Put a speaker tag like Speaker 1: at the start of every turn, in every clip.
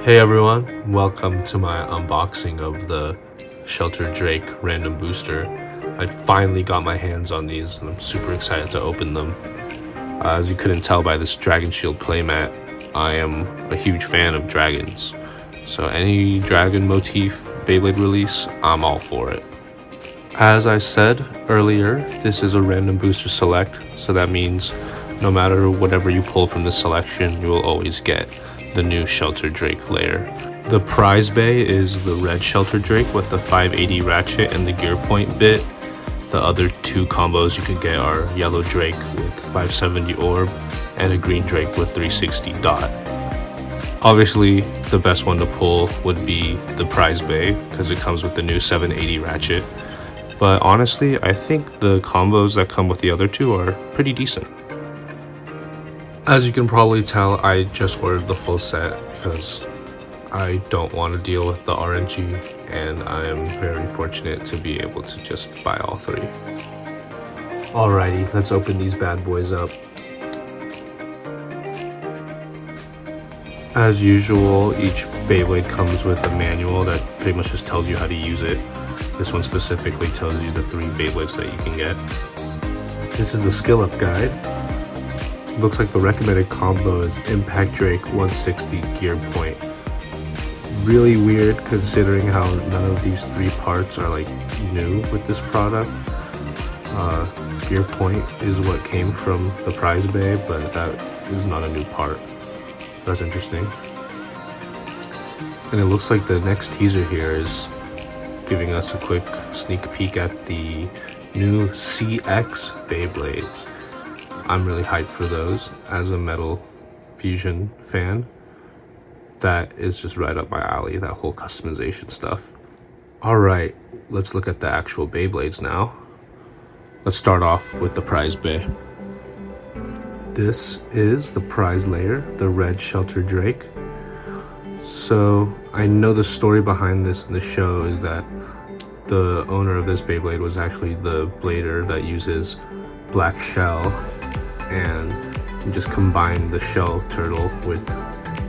Speaker 1: Hey everyone, welcome to my unboxing of the ShelterDrake random booster. I finally got my hands on these and I'm super excited to open them. As you couldn't tell by this Dragon Shield playmat, I am a huge fan of dragons. So any dragon motif Beyblade release, I'm all for it. As I said earlier, this is a random booster select, so that means no matter whatever you pull from this selection, you will always get the new ShelterDrake layer. The prize bay is the red ShelterDrake with the 580 ratchet and the gear point bit. The other two combos you can get are yellow Drake with 570 orb and a green Drake with 360 dot. Obviously, the best one to pull would be the prize bay because it comes with the new 780 ratchet. But honestly, I think the combos that come with the other two are pretty decent. As you can probably tell, I just ordered the full set because I don't want to deal with the RNG, and I am very fortunate to be able to just buy all three. Alrighty, let's open these bad boys up. As usual, each Beyblade comes with a manual that pretty much just tells you how to use it. This one specifically tells you the 3 Beyblades that you can get. This is the skill up guide. Looks like the recommended combo is Impact Drake 160 gear point. Really weird considering how none of these 3 parts are like new with this product. Gear point is what came from the prize bay, but that is not a new part. That's interesting. And it looks like the next teaser here is giving us a quick sneak peek at the new CX Beyblades. I'm really hyped for those as a Metal Fusion fan. That is just right up my alley, that whole customization stuff. Alright, let's look at the actual Beyblades now. Let's start off with the prize bay. This is the prize layer, the red ShelterDrake. So I know the story behind this in the show is that the owner of this Beyblade was actually the blader that uses black shell, and you just combine the shell turtle with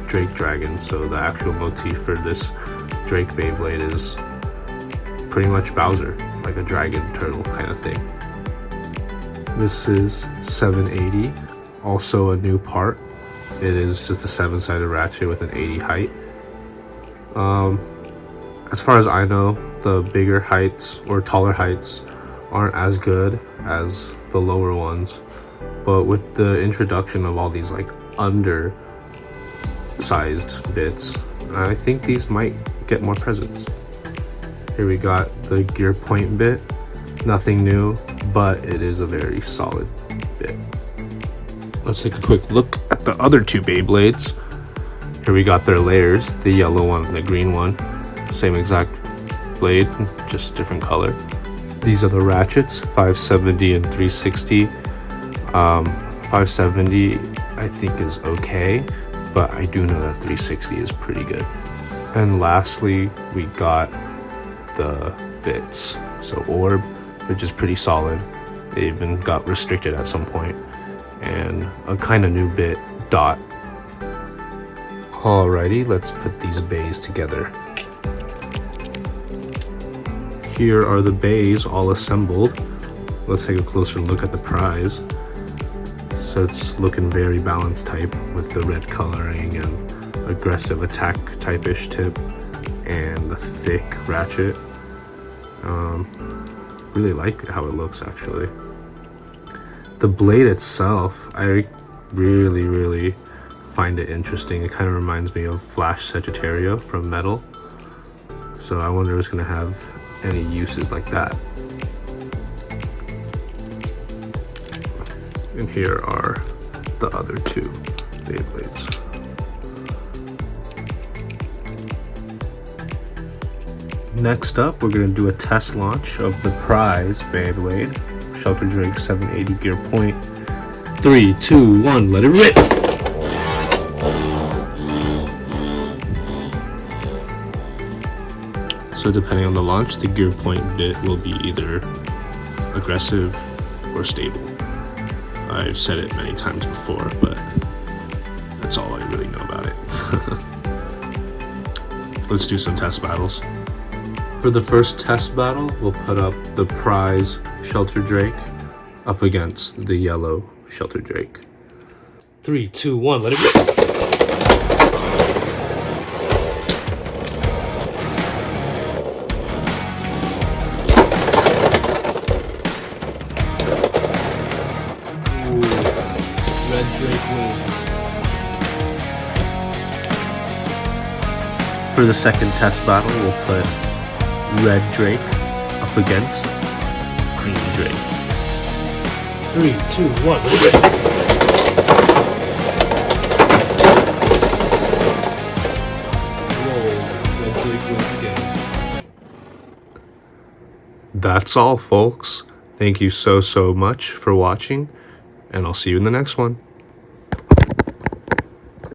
Speaker 1: Drake Dragon. So the actual motif for this Drake Beyblade is pretty much Bowser, like a dragon turtle kind of thing. This is 780, also a new part. It is just a 7-sided ratchet with an 80 height. As far as I know, the bigger heights or taller heights aren't as good as the lower ones, but with the introduction of all these like under sized bits, I think these might get more presents. Here we got the gear point bit. Nothing new, but it is a very solid bit. Let's take a quick look at the other 2 Beyblades. Here we got their layers, the yellow one and the green one. Same exact blade, just different color. These are the ratchets, 570 and 360. 570 I think is okay, but I do know that 360 is pretty good. And lastly, we got the bits. So orb, which is pretty solid. It even got restricted at some point. And a kind of new bit, dot. Alrighty, let's put these bays together. Here are the bays all assembled. Let's take a closer look at the prize. So it's looking very balanced type with the red coloring and aggressive attack type-ish tip and the thick ratchet. Really like how it looks actually. The blade itself, I really find it interesting. It kind of reminds me of Flash Sagittario from Metal. So I wonder if it's going to have any uses like that. And here are the other 2 Beyblades. Next up, we're going to do a test launch of the prize Beyblade, ShelterDrake 780 gear point. 3, 2, 1, let it rip! So depending on the launch, the gear point bit will be either aggressive or stable. I've said it many times before, but that's all I really know about it. let's do some test battles. For the first test battle, we'll put up the prize ShelterDrake up against the yellow ShelterDrake. 3, 2, 1, let it go! Red Drake wins. For the second test battle, we'll put Red Drake up against Green Drake. 3, 2, 1, let's go! Whoa, Red Drake wins again. That's all, folks. Thank you so much for watching, and I'll see you in the next one.